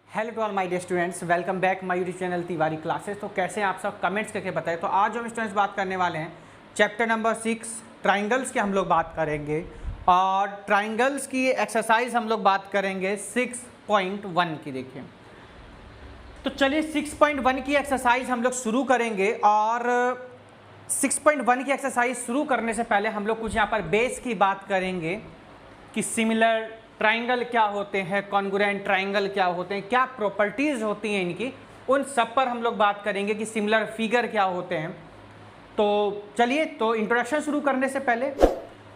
Hello to all my dear students, welcome back my YouTube channel Tiwari classes. तो कैसे हैं आप सब, कमेंट्स करके बताएं। तो आज हम स्टूडेंट्स बात करने वाले हैं चैप्टर नंबर 6 ट्राइंगल्स की हम लोग बात करेंगे। और ट्राइंगल्स की एक्सरसाइज हम लोग बात करेंगे 6.1 की। देखिए, तो चलिए 6.1 की एक्सरसाइज हम लोग शुरू करेंगे। और 6.1 की एक्सरसाइज शुरू करने से पहले हम लोग कुछ यहाँ पर बेस की बात करेंगे कि सिमिलर ट्राइंगल क्या होते हैं, कॉन्ग्रुएंट ट्राइंगल क्या होते हैं, क्या प्रॉपर्टीज होती हैं इनकी, उन सब पर हम लोग बात करेंगे कि सिमिलर फिगर क्या होते हैं। तो चलिए, तो इंट्रोडक्शन शुरू करने से पहले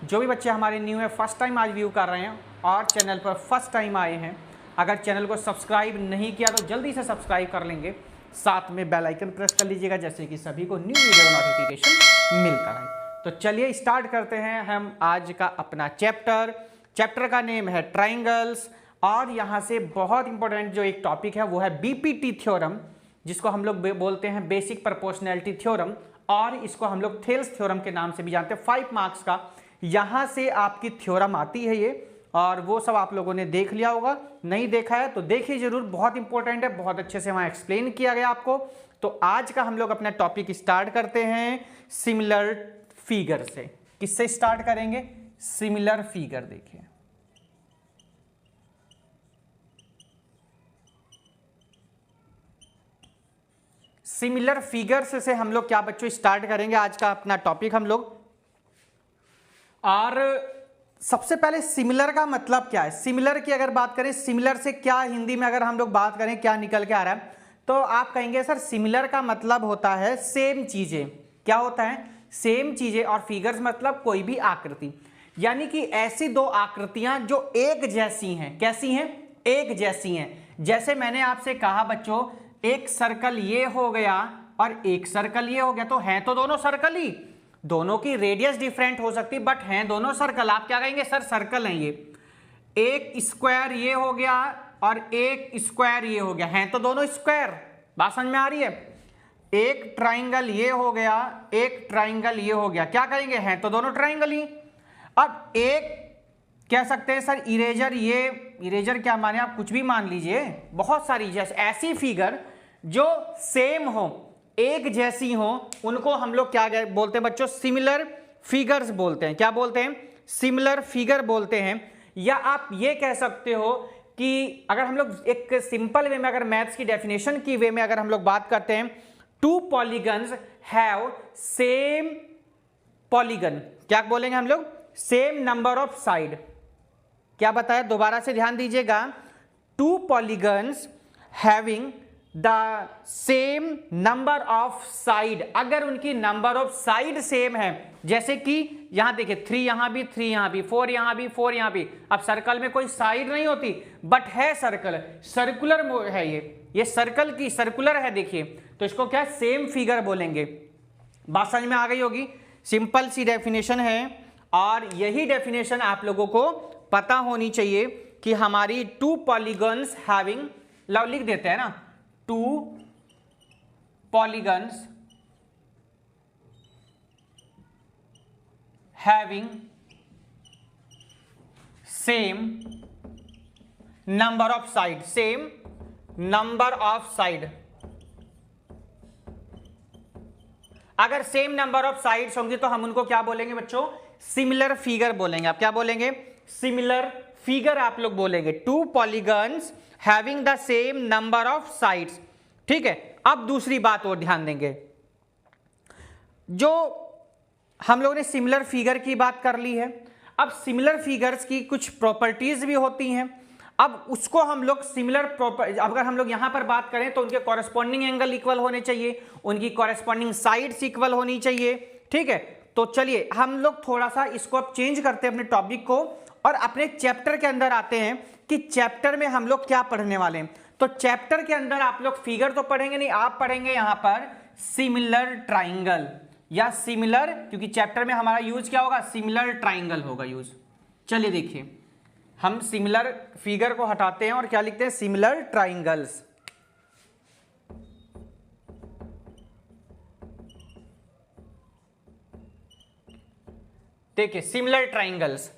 जो भी बच्चे हमारे न्यू है, फर्स्ट टाइम आज व्यू कर रहे हैं और चैनल पर फर्स्ट टाइम आए हैं, अगर चैनल को सब्सक्राइब नहीं किया तो जल्दी से सब्सक्राइब कर लेंगे, साथ में बेल आइकन प्रेस कर लीजिएगा जैसे कि सभी को न्यू वीडियो का नोटिफिकेशन मिलता है। तो चलिए स्टार्ट करते हैं हम आज का अपना चैप्टर का नेम है ट्राइंगल्स। और यहाँ से बहुत इंपॉर्टेंट जो एक टॉपिक है वो है बीपीटी थ्योरम, जिसको हम लोग बोलते हैं बेसिक प्रोपोर्शनैलिटी थ्योरम, और इसको हम लोग थेल्स थ्योरम के नाम से भी जानते हैं। 5 मार्क्स का यहाँ से आपकी थ्योरम आती है ये, और वो सब आप लोगों ने देख लिया होगा, नहीं देखा है तो देखिए जरूर, बहुत इंपॉर्टेंट है, बहुत अच्छे से वहाँ एक्सप्लेन किया गया आपको। तो आज का हम लोग अपना टॉपिक स्टार्ट करते हैं सिमिलर फिगर से। किससे स्टार्ट करेंगे? Similar figure. देखिए, सिमिलर फिगर्स से हम लोग क्या बच्चों स्टार्ट करेंगे आज का अपना टॉपिक हम लोग। और सबसे पहले सिमिलर का मतलब क्या है? सिमिलर की अगर बात करें, सिमिलर से क्या हिंदी में अगर हम लोग बात करें क्या निकल के आ रहा है, तो आप कहेंगे सर सिमिलर का मतलब होता है सेम चीजें। क्या होता है? सेम चीजें। और फिगर्स मतलब कोई भी आकृति, यानी कि ऐसी दो आकृतियां जो एक जैसी हैं। कैसी हैं? एक जैसी हैं। जैसे मैंने आपसे कहा बच्चों, एक सर्कल ये हो गया और एक सर्कल ये हो गया, तो हैं तो दोनों सर्कल ही, दोनों की रेडियस डिफरेंट हो सकती बट हैं दोनों सर्कल। आप क्या कहेंगे? सर सर्कल है ये। एक स्क्वायर ये हो गया और एक स्क्वायर ये हो गया, हैं तो दोनों स्क्वायर। बात समझ में आ रही है? एक ट्राइंगल ये हो गया, एक ट्राइंगल ये हो गया, क्या कहेंगे? हैं तो दोनों ट्राइंगल ही। अब एक कह सकते हैं सर इरेजर, ये इरेजर क्या माने, आप कुछ भी मान लीजिए, बहुत सारी जैसे ऐसी फिगर जो सेम हो, एक जैसी हो, उनको हम लोग क्या बोलते हैं बच्चों? सिमिलर फिगर्स बोलते हैं। क्या बोलते हैं? सिमिलर फिगर बोलते हैं। या आप ये कह सकते हो कि अगर हम लोग एक सिंपल वे में, अगर मैथ्स की डेफिनेशन की वे में अगर हम लोग बात करते हैं, 2 पॉलीगन्स हैव सेम पॉलीगन, क्या बोलेंगे हम लोग? Same number of side. क्या बताया? दोबारा से ध्यान दीजिएगा, 2 polygons having the same number of side, अगर उनकी नंबर ऑफ साइड सेम है, जैसे कि यहां देखिए 3 यहां भी, 3 यहां भी, 4 यहां भी, 4 यहां भी। अब सर्कल में कोई साइड नहीं होती बट है सर्कल, सर्कुलर है ये सर्कल की सर्कुलर है, देखिए, तो इसको क्या सेम फिगर बोलेंगे। बात समझ में आ गई होगी? सिंपल सी डेफिनेशन है, और यही डेफिनेशन आप लोगों को पता होनी चाहिए कि हमारी 2 पॉलीगन्स हैविंग, लिख देते हैं ना, 2 polygons having same number of side, same number of side. अगर सेम नंबर ऑफ साइड्स होंगी तो हम उनको क्या बोलेंगे बच्चों? सिमिलर फिगर बोलेंगे। आप क्या बोलेंगे? सिमिलर फिगर आप लोग बोलेंगे। 2 polygons having the same number of sides. ठीक है, अब दूसरी बात और ध्यान देंगे, जो हम लोगों ने सिमिलर फिगर की बात कर ली है, अब सिमिलर फिगर्स की कुछ प्रॉपर्टीज भी होती हैं। अब उसको हम लोग सिमिलर अगर हम लोग यहां पर बात करें तो उनके कॉरेस्पॉन्डिंग एंगल इक्वल होने चाहिए, उनकी कॉरेस्पॉन्डिंग साइड्स इक्वल होनी चाहिए। ठीक है, तो चलिए हम लोग थोड़ा सा इसको अब चेंज करते हैं अपने टॉपिक को, और अपने चैप्टर के अंदर आते हैं कि चैप्टर में हम लोग क्या पढ़ने वाले हैं। तो चैप्टर के अंदर आप लोग फिगर तो पढ़ेंगे नहीं, आप पढ़ेंगे यहां पर सिमिलर ट्राइंगल या सिमिलर, क्योंकि चैप्टर में हमारा यूज क्या होगा? सिमिलर ट्राइंगल होगा यूज। चलिए देखिए, हम सिमिलर फिगर को हटाते हैं और क्या लिखते हैं? Similar triangles. देखिए सिमिलर ट्राइंगल्स,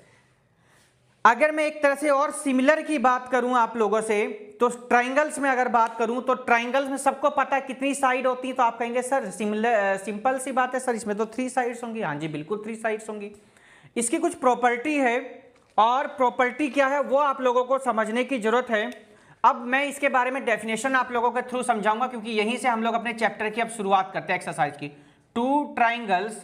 अगर मैं एक तरह से और सिमिलर की बात करूं आप लोगों से, तो ट्राइंगल्स में अगर बात करूं तो ट्राइंगल्स में सबको पता है कितनी साइड होती है, तो आप कहेंगे सर सिंपल सी बात है सर, इसमें तो 3 साइड्स होंगी। हाँ जी बिल्कुल 3 साइड्स होंगी। इसकी कुछ प्रॉपर्टी है, और प्रॉपर्टी क्या है वो आप लोगों को समझने की जरूरत है। अब मैं इसके बारे में डेफिनेशन आप लोगों के थ्रू समझाऊंगा, क्योंकि यहीं से हम लोग अपने चैप्टर की अब शुरुआत करते हैं एक्सरसाइज की। Two triangles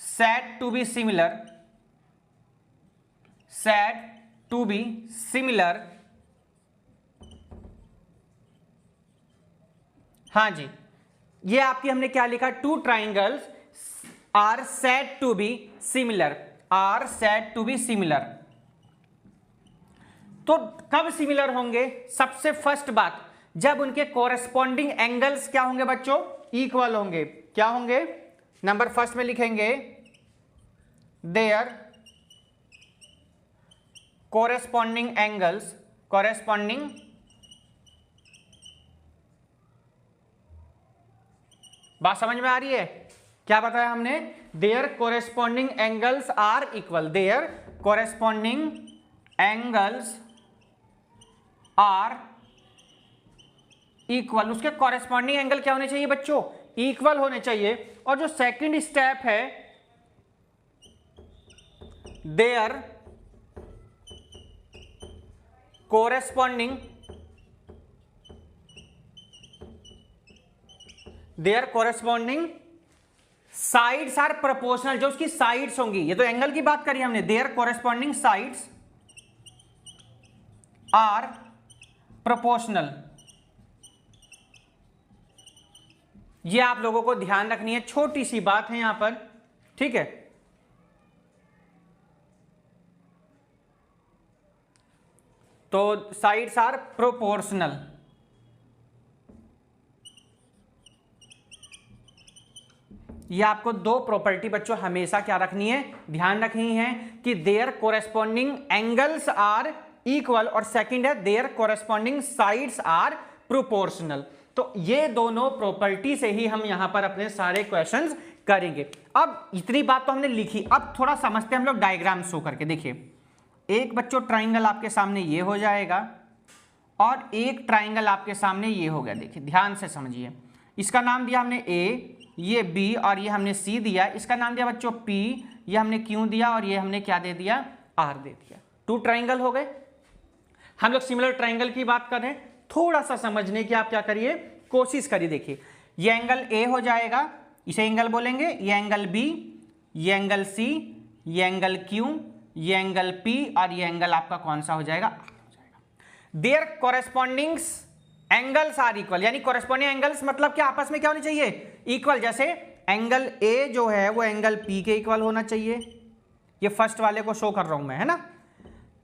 said to be similar, हाँ जी, ये आपकी हमने क्या लिखा, 2 triangles are said to be similar, तो कब सिमिलर होंगे? सबसे फर्स्ट बात, जब उनके कोरेस्पॉन्डिंग एंगल्स क्या होंगे बच्चों, इक्वल होंगे। क्या होंगे? नंबर फर्स्ट में लिखेंगे देयर कोरेस्पॉन्डिंग एंगल्स, बात समझ में आ रही है? क्या बताया हमने? There corresponding angles are equal, there corresponding angles are equal. उसके कॉरेस्पॉन्डिंग एंगल क्या होने चाहिए बच्चों? इक्वल होने चाहिए। और जो सेकंड स्टेप है, there corresponding sides are proportional, जो उसकी साइड्स होंगी, ये तो एंगल की बात करी हमने, there corresponding sides are proportional. ये आप लोगों को ध्यान रखनी है, छोटी सी बात है यहां पर, ठीक है। तो साइड्स आर प्रोपोर्शनल, ये आपको 2 प्रॉपर्टी बच्चों हमेशा क्या रखनी है, ध्यान रखनी है, कि there corresponding angles are equal, और सेकंड है there corresponding sides are proportional. तो ये दोनों प्रॉपर्टी से ही हम यहां पर अपने सारे क्वेश्चंस करेंगे। अब इतनी बात तो हमने लिखी, अब थोड़ा समझते हैं हम लोग डायग्राम शो करके। देखिए, एक बच्चों ट्राइंगल आपके सामने ये हो जाएगा, और एक ट्राइंगल आपके सामने ये हो गया। देखिए ध्यान से समझिए, इसका नाम दिया हमने ए, ये बी, और ये हमने सी दिया। इसका नाम दिया बच्चों पी, ये हमने क्यू दिया, और ये हमने क्या दे दिया, आर दे दिया। 2 ट्राइंगल हो गए। हम लोग सिमिलर ट्राइंगल की बात कर रहे हैं, थोड़ा सा समझने की आप क्या करिए, कोशिश करिए। देखिए, ये एंगल ए हो जाएगा, इसे एंगल बोलेंगे, ये एंगल बी, ये एंगल सी, ये एंगल क्यू, ये एंगल पी, और ये एंगल आपका कौन सा हो जाएगा, आर हो जाएगा। There corresponding angles are equal, यानी कोरेस्पॉन्डिंग एंगल्स मतलब क्या, आपस में क्या होने चाहिए, इक्वल। जैसे एंगल ए जो है वो एंगल पी के इक्वल होना चाहिए, ये फर्स्ट वाले को शो कर रहा हूं मैं, है ना।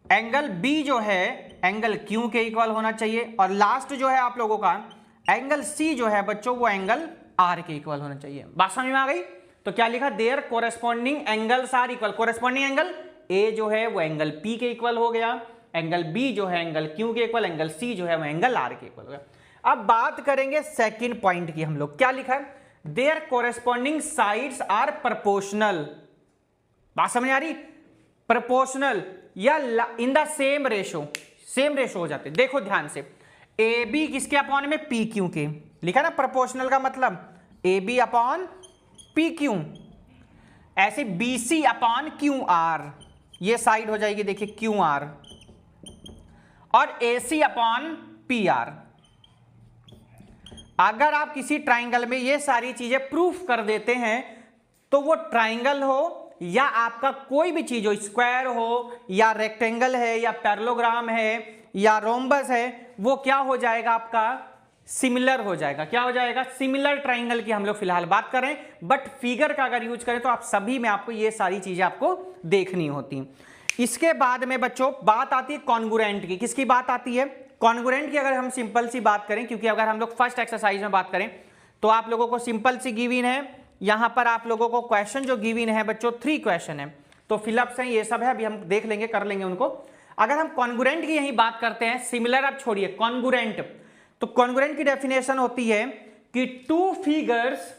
एंगल बी जो है एंगल क्यू के इक्वल होना चाहिए, और लास्ट जो है आप लोगों का एंगल सी जो है बच्चों, वो एंगल आर के इक्वल होना चाहिए। बात समझ में आ गई? तो क्या लिखा, there corresponding angles are equal. Corresponding angle A जो है वो एंगल पी के इक्वल हो गया, एंगल बी जो है एंगल क्यू के इक्वल, एंगल सी जो है वो एंगल आर के इक्वल हो गया। अब बात करेंगे सेकंड पॉइंट की हम लोग। क्या लिखा है, there corresponding sides are proportional. बात समझ आ रही? प्रोपोर्शनल या in the same ratio, same ratio हो जाते। देखो ध्यान से, ए बी किसके अपॉन में, पी क्यू के। लिखा ना प्रोपोर्शनल का मतलब A B upon P Q, ऐसे B C upon Q R, ये साइड हो जाएगी देखिए क्यू आर, और A C upon P R. अगर आप किसी ट्राइंगल में ये सारी चीजें प्रूफ कर देते हैं, तो वो ट्राइंगल हो या आपका कोई भी चीज हो, स्क्वायर हो या रेक्टेंगल है या पैरेललोग्राम है या रोम्बस है, वो क्या हो जाएगा, आपका सिमिलर हो जाएगा। क्या हो जाएगा, सिमिलर ट्राइंगल की हम लोग फिलहाल बात करें, बट फिगर का अगर यूज करें तो आप सभी में आपको ये सारी चीजें आपको देखनी होती। इसके बाद में बच्चों बात आती है कॉन्ग्रुएंट की। किसकी बात आती है, कॉन्ग्रुएंट की। अगर हम सिंपल सी बात करें, क्योंकि अगर हम लोग फर्स्ट एक्सरसाइज में बात करें तो आप लोगों को सिंपल सी गिवन है, यहां पर आप लोगों को क्वेश्चन जो गिवन है बच्चों 3 क्वेश्चन है, तो फिलअप्स हैं, ये सब है, अभी हम देख लेंगे, कर लेंगे उनको। अगर हम कॉन्ग्रुएंट की यही बात करते हैं, सिमिलर अब छोड़िए, कॉन्ग्रुएंट, तो कॉन्ग्रुएंट की डेफिनेशन होती है कि 2 figures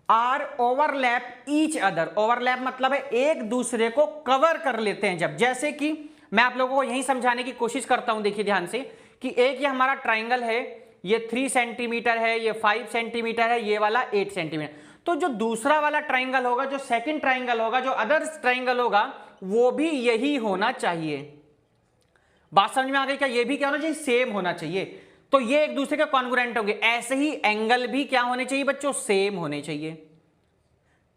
are overlap each other. Overlap मतलब है एक दूसरे को कवर कर लेते हैं। जब जैसे कि मैं आप लोगों को यही समझाने की कोशिश करता हूं, देखिए ध्यान से, कि एक ये हमारा ट्राइंगल है, ये 3 सेंटीमीटर है, ये 5 सेंटीमीटर है, ये वाला 8 सेंटीमीटर। तो जो दूसरा वाला ट्राइंगल होगा, जो सेकंड ट्राइंगल होगा, जो अदर ट्राइंगल होगा, वो भी यही होना चाहिए। बात समझ में आ गई क्या? ये भी क्या होना चाहिए? सेम होना चाहिए। तो ये एक दूसरे के कॉन्ग्रुएंट होंगे। ऐसे ही एंगल भी क्या होने चाहिए बच्चों? सेम होने चाहिए।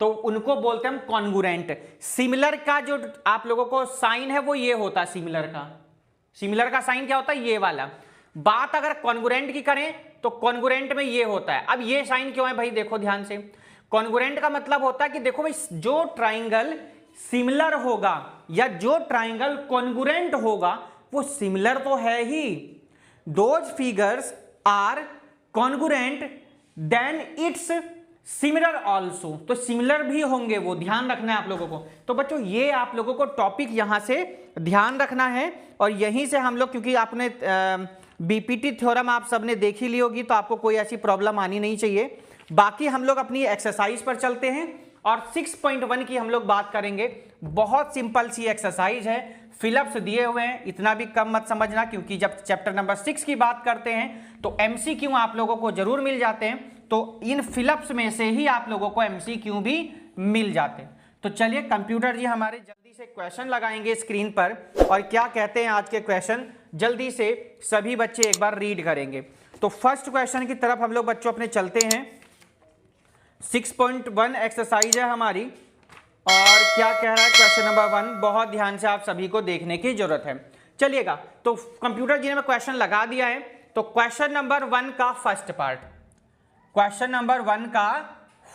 तो उनको बोलते हैं हम कॉन्ग्रुएंट। सिमिलर का जो आप लोगों को साइन है वो ये होता है सिमिलर का। सिमिलर का साइन क्या होता है? ये वाला। बात अगर कॉन्ग्रुएंट की करें तो कॉन्ग्रुएंट में ये होता है। अब ये साइन क्यों है भाई? देखो ध्यान से, कॉन्ग्रुएंट का मतलब होता है कि देखो भाई, जो ट्राइंगल सिमिलर होगा या जो ट्राइंगल कॉन्ग्रुएंट होगा वो सिमिलर तो है ही। Those figures are congruent then it's similar also. तो सिमिलर भी होंगे वो, ध्यान रखना है आप लोगों को। तो बच्चों ये आप लोगों को टॉपिक यहां से ध्यान रखना है और यहीं से हम लोग, क्योंकि आपने बीपीटी थ्योरम आप सबने देखी ली होगी तो आपको कोई ऐसी प्रॉब्लम आनी नहीं चाहिए। बाकी हम लोग अपनी एक्सरसाइज पर चलते हैं और 6.1 की हम लोग बात करेंगे। बहुत सिंपल सी एक्सरसाइज है, फिलअप्स दिए हुए हैं, इतना भी कम मत समझना, क्योंकि जब चैप्टर नंबर 6 की बात करते हैं तो एमसीक्यू आप लोगों को जरूर मिल जाते हैं। तो इन फिलअप्स में से ही आप लोगों को एमसीक्यू भी मिल जाते हैं। तो चलिए कंप्यूटर जी हमारे जल्दी से क्वेश्चन लगाएंगे स्क्रीन पर, और क्या कहते हैं आज के क्वेश्चन जल्दी से सभी बच्चे एक बार रीड करेंगे। तो फर्स्ट क्वेश्चन की तरफ हम लोग बच्चों अपने चलते हैं। 6.1 एक्सरसाइज है हमारी, और क्या कह रहा है क्वेश्चन नंबर 1, बहुत ध्यान से आप सभी को देखने की जरूरत है। चलिएगा, तो कंप्यूटर जी ने मैं क्वेश्चन लगा दिया है। तो क्वेश्चन नंबर 1 का फर्स्ट पार्ट, क्वेश्चन नंबर 1 का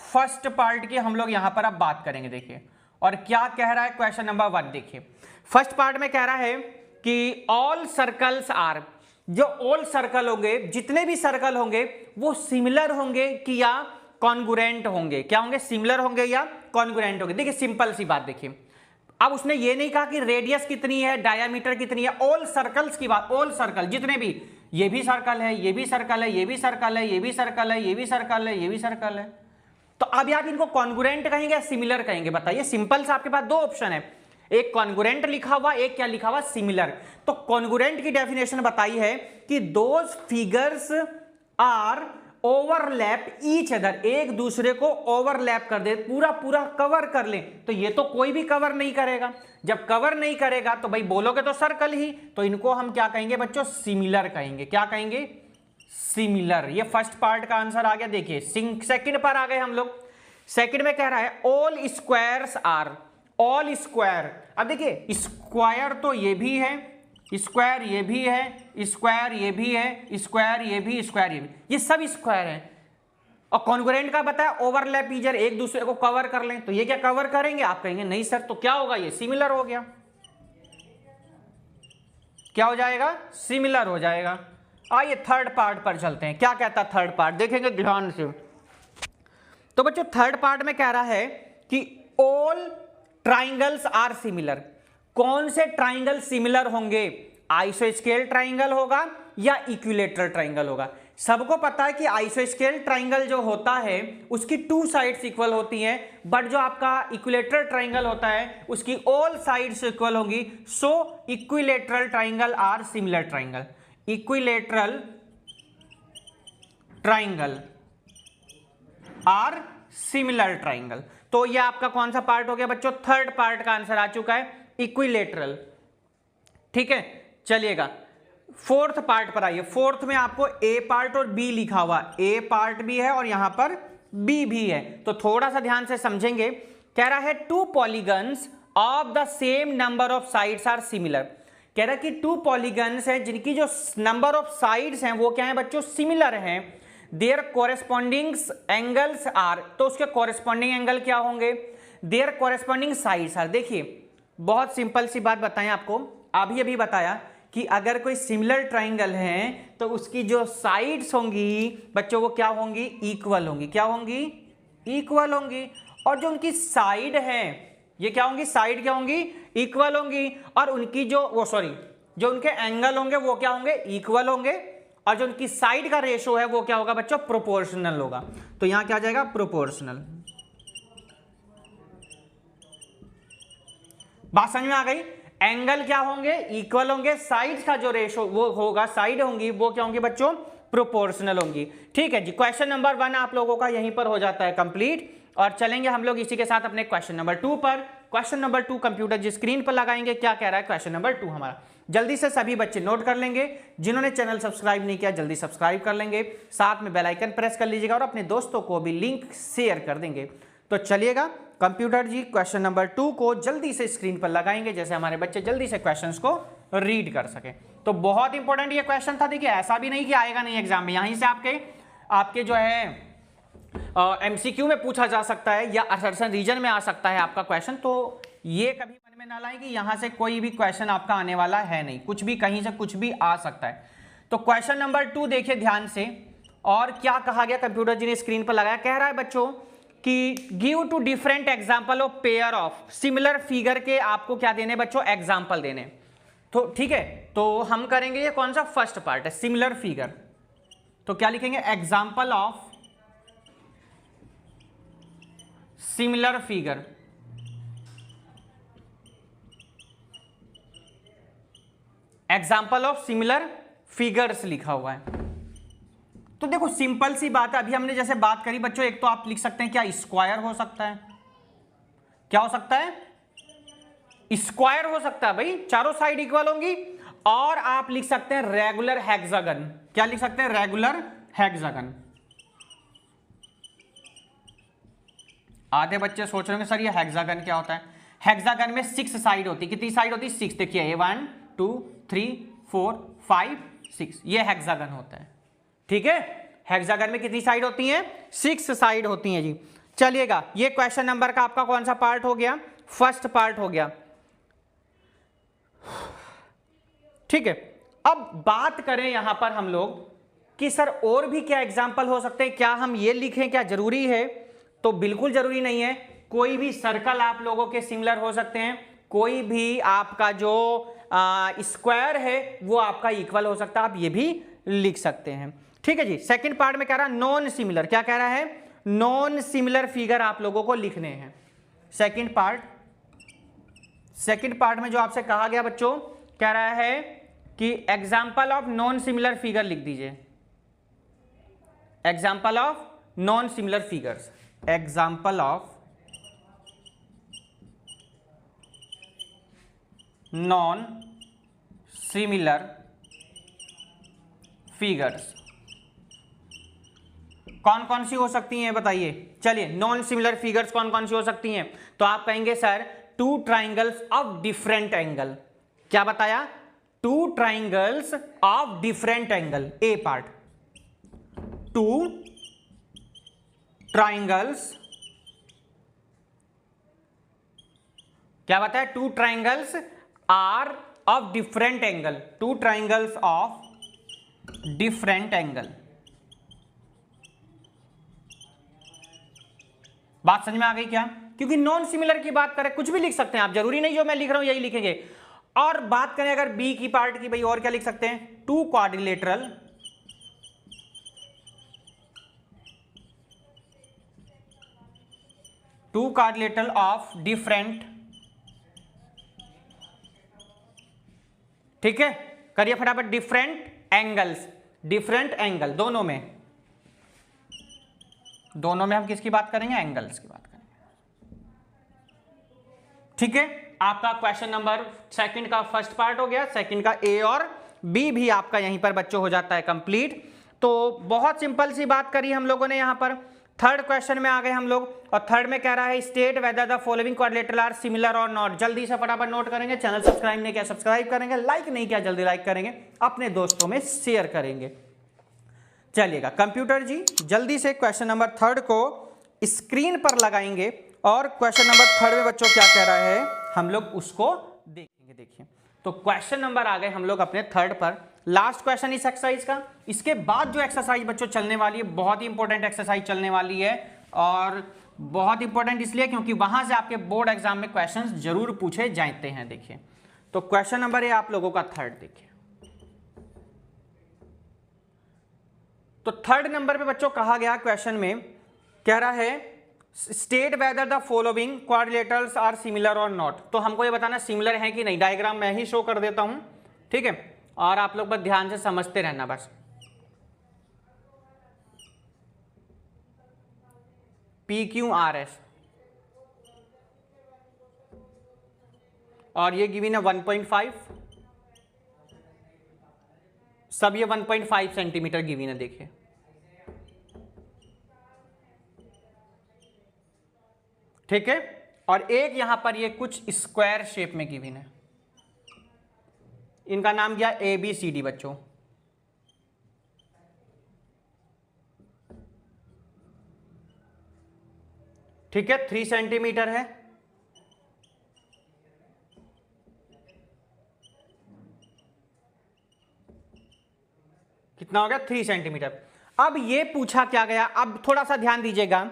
फर्स्ट पार्ट की हम लोग यहां पर अब बात करेंगे। देखिए, और क्या कह रहा है क्वेश्चन नंबर 1, देखिए फर्स्ट पार्ट में कह रहा है कि ऑल सर्कल्स आर, जो ऑल सर्कल होंगे, जितने भी सर्कल होंगे वो सिमिलर होंगे कि या कॉन्ग्रुएंट होंगे। क्या होंगे? सिमिलर होंगे या कॉन्ग्रुएंट होंगे। देखिए सिंपल सी बात, देखिए अब उसने ये नहीं कहा कि रेडियस कितनी है, डायामीटर कितनी है, ऑल सर्कल्स की बात। ऑल सर्कल जितने भी, ये भी सर्कल है, ये भी सर्कल है, ये भी सर्कल है, ये भी सर्कल है, ये भी सर्कल है, ये भी सर्कल है। तो अब आप इनको कॉन्ग्रुएंट कहेंगे या सिमिलर कहेंगे? बताइए। सिंपल सा आपके पास दो ऑप्शन है, एक कॉन्ग्रुएंट लिखा हुआ, एक क्या लिखा हुआ? सिमिलर। तो कॉन्ग्रुएंट की डेफिनेशन बताई है कि those figures are overlap each other, एक दूसरे को ओवरलैप कर दे, पूरा पूरा कवर कर ले। तो ये तो कोई भी कवर नहीं करेगा। जब कवर नहीं करेगा तो भाई बोलोगे तो सर्कल ही, तो इनको हम क्या कहेंगे बच्चों? सिमिलर कहेंगे। क्या कहेंगे? सिमिलर। ये फर्स्ट पार्ट का आंसर आ गया। देखिए सेकंड पर आ गए हम लोग। सेकंड में कह रहा है all squares are, all square. अब देखिए स्क्वायर तो ये भी है, स्क्वायर ये भी है, स्क्वायर ये भी है, स्क्वायर ये भी, स्क्वायर ये भी, ये सब स्क्वायर है। और कॉन्ग्रुएंट का बताया ओवरलैप ईचर, एक दूसरे को कवर कर लें। तो ये क्या कवर करेंगे? आप कहेंगे नहीं सर, तो क्या होगा? ये सिमिलर हो गया। क्या हो जाएगा? सिमिलर हो जाएगा। आइए थर्ड पार्ट पर चलते हैं। क्या कहता है थर्ड पार्ट? देखेंगे ध्यान से। तो बच्चों थर्ड पार्ट में कह रहा है कि ऑल ट्राइंगल्स आर सिमिलर। कौन से ट्राइंगल सिमिलर होंगे? आइसोस्केल ट्राइंगल होगा या इक्विलेटरल ट्राइंगल होगा। सबको पता है कि आइसोस्केल ट्राइंगल जो होता है उसकी 2 साइड्स इक्वल होती हैं, बट जो आपका इक्विलेटरल ट्राइंगल होता है उसकी ऑल साइड्स इक्वल होंगी। So equilateral triangle are similar triangle. Equilateral triangle are similar triangle. तो ये आपका कौन सा पार्ट हो गया बच्चों? थर्ड पार्ट का आंसर आ चुका है, इक्विलेटरल। ठीक है, चलिएगा फोर्थ पार्ट पर आइए। फोर्थ में आपको ए पार्ट और बी लिखा हुआ, ए पार्ट भी है और यहां पर बी भी है। तो थोड़ा सा ध्यान से समझेंगे। कह रहा है 2 polygons of the same number of sides are similar. कह रहा है कि 2 पॉलीगन्स हैं जिनकी जो नंबर ऑफ साइड्स हैं वो क्या है बच्चों? सिमिलर हैं। देयर कॉरेस्पॉन्डिंग एंगल्स आर, तो उसके कॉरेस्पॉन्डिंग एंगल क्या होंगे? There corresponding sides are. देखिए बहुत सिंपल सी बात बताएं आपको, अभी बताया कि अगर कोई सिमिलर ट्राइंगल है तो उसकी जो साइड्स होंगी बच्चों वो क्या होंगी? इक्वल होंगी। क्या होंगी? इक्वल होंगी। और जो उनकी साइड है ये क्या होंगी? साइड क्या होंगी? इक्वल होंगी। और उनकी जो उनके एंगल होंगे वो क्या होंगे? इक्वल होंगे। और जो उनकी साइड का रेशो है वो क्या होगा बच्चों? प्रोपोर्शनल होगा। तो यहां क्या आ जाएगा? प्रोपोर्शनल। बात समझ में आ गई? एंगल क्या होंगे? इक्वल होंगे। साइड का जो रेशो वो होगा, साइड होंगी वो क्या होंगी बच्चों? प्रोपोर्शनल होंगी। ठीक है जी, क्वेश्चन नंबर 1 आप लोगों का यहीं पर हो जाता है कंप्लीट। और चलेंगे हम लोग इसी के साथ अपने क्वेश्चन नंबर 2 पर। क्वेश्चन नंबर 2 कंप्यूटर जी स्क्रीन पर लगाएंगे। क्या कह रहा है क्वेश्चन नंबर 2 हमारा? जल्दी से सभी बच्चे नोट कर लेंगे। जिन्होंने चैनल सब्सक्राइब नहीं किया जल्दी सब्सक्राइब कर लेंगे, साथ में बेल आइकन प्रेस कर लीजिएगा और अपने दोस्तों को भी लिंक शेयर कर देंगे। तो चलिएगा, कंप्यूटर जी क्वेश्चन नंबर 2 को जल्दी से स्क्रीन पर लगाएंगे, जैसे हमारे बच्चे जल्दी से क्वेश्चंस को रीड कर सके। तो बहुत इंपॉर्टेंट ये क्वेश्चन था। देखिए ऐसा भी नहीं कि आएगा नहीं एग्जाम में, यहीं से आपके जो है एमसीक्यू में पूछा जा सकता है या असर्शन रीजन में आ सकता है आपका क्वेश्चन। तो ये कभी मन में ना लाएं कि यहां से कोई भी क्वेश्चन आपका आने वाला है नहीं, कुछ भी कहीं से कुछ भी आ सकता है। तो क्वेश्चन नंबर 2 देखिए ध्यान से, और क्या कहा गया कंप्यूटर जी ने स्क्रीन पर लगाया। कह रहा है बच्चों कि give two different example of pair of similar figure के आपको क्या देने बच्चों? एग्जाम्पल देने। तो ठीक है, तो हम करेंगे ये कौन सा? फर्स्ट पार्ट है सिमिलर फिगर। तो क्या लिखेंगे? Example of similar figure. Example of similar figures लिखा हुआ है। तो देखो सिंपल सी बात है, अभी हमने जैसे बात करी बच्चों, एक तो आप लिख सकते हैं क्या? स्क्वायर हो सकता है। क्या हो सकता है? स्क्वायर हो सकता है भाई, चारों साइड इक्वल होंगी। और आप लिख सकते हैं रेगुलर हेक्सागन। क्या लिख सकते हैं? Regular hexagon. आधे बच्चे सोच रहे होंगे सर ये हेक्सागन क्या होता है? हेक्सागन में 6 साइड होती है। कितनी साइड होती है? 6। देखिए 1 2 3 4 5 6, ये हेक्सागन होता है। ठीक है, हेक्सागन में कितनी साइड होती हैं? 6 साइड होती हैं जी। चलिएगा, ये क्वेश्चन नंबर का आपका कौन सा पार्ट हो गया? फर्स्ट पार्ट हो गया। ठीक है, अब बात करें यहां पर हम लोग कि सर और भी क्या एग्जाम्पल हो सकते हैं, क्या हम ये लिखें? क्या जरूरी है? तो बिल्कुल जरूरी नहीं है। कोई भी सर्कल आप लोगों के सिमिलर हो सकते हैं, कोई भी आपका जो स्क्वायर है वो आपका इक्वल हो सकता है, आप ये भी लिख सकते हैं। ठीक है जी, सेकंड पार्ट में कह रहा है नॉन सिमिलर। क्या कह रहा है? नॉन सिमिलर फिगर आप लोगों को लिखने हैं। सेकंड पार्ट में जो आपसे कहा गया बच्चों, कह रहा है कि example of non similar figure लिख दीजिए। Example of non similar figures. Example of non similar figures कौन कौन सी हो सकती हैं बताइए? चलिए, नॉन सिमिलर फिगर्स कौन कौन सी हो सकती हैं? तो आप कहेंगे sir 2 triangles of different angle. क्या बताया? 2 triangles of different angle. A part, 2 triangles, क्या बताया? 2 triangles are of different angle. 2 triangles of different angle. बात समझ में आ गई क्या? क्योंकि नॉन सिमिलर की बात करें, कुछ भी लिख सकते हैं आप, जरूरी नहीं जो मैं लिख रहा हूं यही लिखेंगे। और बात करें अगर बी की पार्ट की, भाई और क्या लिख सकते हैं? 2 क्वाड्रिलेटरल, 2 क्वाड्रिलेटरल ऑफ डिफरेंट। ठीक है, करिए फटाफट। डिफरेंट एंगल्स, डिफरेंट एंगल दोनों में हम किसकी बात करेंगे? एंगल्स की बात करेंगे। ठीक है, आपका क्वेश्चन नंबर सेकंड का फर्स्ट पार्ट हो गया। सेकंड का ए और बी भी आपका यहीं पर बच्चों हो जाता है कंप्लीट। तो बहुत सिंपल सी बात करी हम लोगों ने यहां पर। थर्ड क्वेश्चन में आ गए हम लोग, और थर्ड में कह रहा है state whether the following quadrilateral are similar और नॉट। जल्दी से फटाफट नोट करेंगे। चैनल सब्सक्राइब नहीं किया सब्सक्राइब करेंगे, लाइक नहीं किया जल्दी लाइक करेंगे, अपने दोस्तों में शेयर करेंगे। चलिएगा, कंप्यूटर जी जल्दी से क्वेश्चन नंबर थर्ड को स्क्रीन पर लगाएंगे, और क्वेश्चन नंबर थर्ड में बच्चों क्या कह रहा है हम लोग उसको देखेंगे। देखिए, तो क्वेश्चन नंबर आ गए हम लोग अपने थर्ड पर, लास्ट क्वेश्चन इस एक्सरसाइज का। इसके बाद जो एक्सरसाइज बच्चों चलने वाली है, बहुत ही इंपॉर्टेंट एक्सरसाइज चलने वाली है, और बहुत इंपॉर्टेंट इसलिए क्योंकि वहां से आपके बोर्ड एग्जाम में क्वेश्चंस जरूर पूछे जाते हैं। देखिए, तो क्वेश्चन नंबर है आप लोगों का थर्ड। देखिए, तो थर्ड नंबर पे बच्चों कहा गया क्वेश्चन में, कह रहा है state whether the following quadrilaterals are similar और नॉट। तो हमको ये बताना सिमिलर है कि नहीं। डायग्राम मैं ही शो कर देता हूं, ठीक है, और आप लोग बस ध्यान से समझते रहना बस। PQRS और ये गिवन है 1.5, सब ये 1.5 सेंटीमीटर गिवन है, देखिए। ठीक है, और एक यहां पर ये कुछ स्क्वायर शेप में गिवन है, इनका नाम क्या, ABCD बच्चों। ठीक है, 3 सेंटीमीटर है। कितना हो गया, 3 सेंटीमीटर। अब ये पूछा क्या गया, अब थोड़ा सा ध्यान दीजिएगा।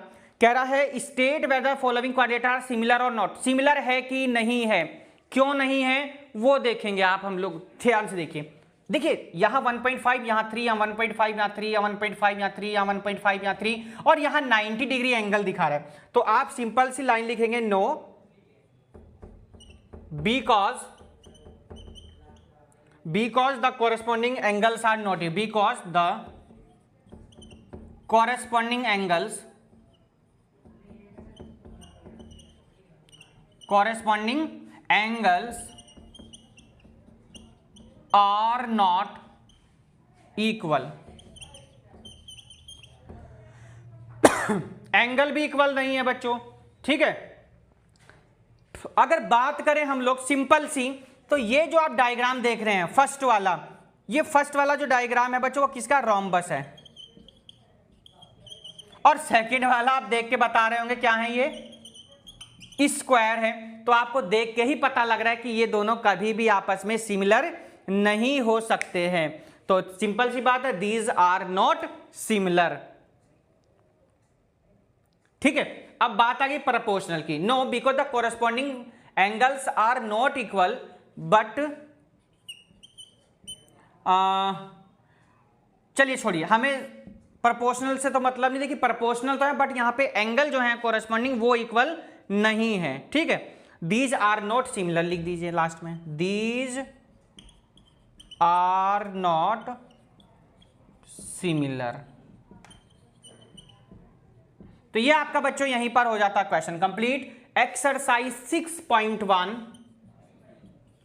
कह रहा है state whether following quadrilateral are similar और नॉट। सिमिलर है कि नहीं है, क्यों नहीं है वो देखेंगे आप, हम लोग ध्यान से देखिए। देखिए यहां 1.5, यहां 3, यहां 1.5, यहां 3, यहां 1.5, यहां 3, यहां 1.5, यहां 3, और यहां 90 डिग्री एंगल दिखा रहा है। तो आप सिंपल सी लाइन लिखेंगे, no because the corresponding angles are not equal, because the corresponding angles are not equal। Angle भी इक्वल नहीं है बच्चों, ठीक है। अगर बात करें हम लोग सिंपल सी, तो ये जो आप डायग्राम देख रहे हैं फर्स्ट वाला, ये फर्स्ट वाला जो डायग्राम है बच्चों वो किसका, रोम्बस है। और सेकंड वाला आप देख के बता रहे होंगे क्या है, ये स्क्वायर है। तो आपको देख के ही पता लग रहा है कि ये दोनों कभी भी आपस में सिमिलर नहीं हो सकते हैं। तो सिंपल सी बात है, दीज आर नॉट सिमिलर। ठीक है, अब बात आ गई प्रोपोर्शनल की। No because the corresponding angles are not equal, but चलिए छोड़िए, हमें प्रोपोर्शनल से तो मतलब नहीं। देखिए प्रोपोर्शनल तो है, बट यहां पे एंगल जो है कोरस्पॉन्डिंग वो इक्वल नहीं है। ठीक है, दीज आर नॉट सिमिलर लिख दीजिए लास्ट में, दीज आर नॉट सिमिलर। तो ये आपका बच्चों यहीं पर हो जाता क्वेश्चन कंप्लीट। एक्सरसाइज 6.1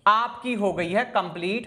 आपकी हो गई है कंप्लीट।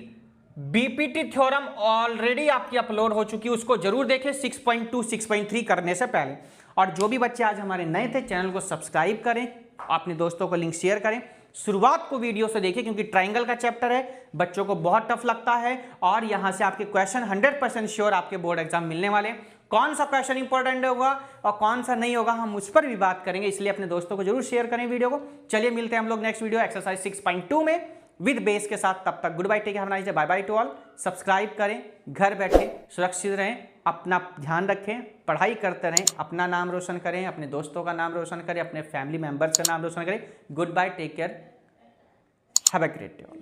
बीपीटी थ्योरम ऑलरेडी आपकी अपलोड हो चुकी है, उसको जरूर देखें 6.2 6.3 करने से पहले। और जो भी बच्चे आज हमारे नए थे, चैनल को सब्सक्राइब करें, अपने दोस्तों को लिंक शेयर करें, शुरुआत को वीडियो से देखिए, क्योंकि ट्रायंगल का चैप्टर है, बच्चों को बहुत टफ लगता है, और यहां से आपके क्वेश्चन 100% श्योर आपके बोर्ड एग्जाम मिलने वाले। कौन सा क्वेश्चन इंपॉर्टेंट होगा और कौन सा नहीं होगा, हम उस पर भी बात करेंगे, इसलिए अपने दोस्तों को जरूर शेयर करें वीडियो को। चलिए मिलते हैं हम लोग नेक्स्ट वीडियो एक्सरसाइज 6.2 में विद बेस के साथ। तब तक goodbye, take care, bye bye to all. Subscribe करें, घर बैठे सुरक्षित रहें, अपना ध्यान रखें, पढ़ाई करते रहें, अपना नाम रोशन करें, अपने दोस्तों का नाम रोशन करें, अपने फैमिली मेंबर्स का नाम रोशन करें। Goodbye, take care, have a great day all.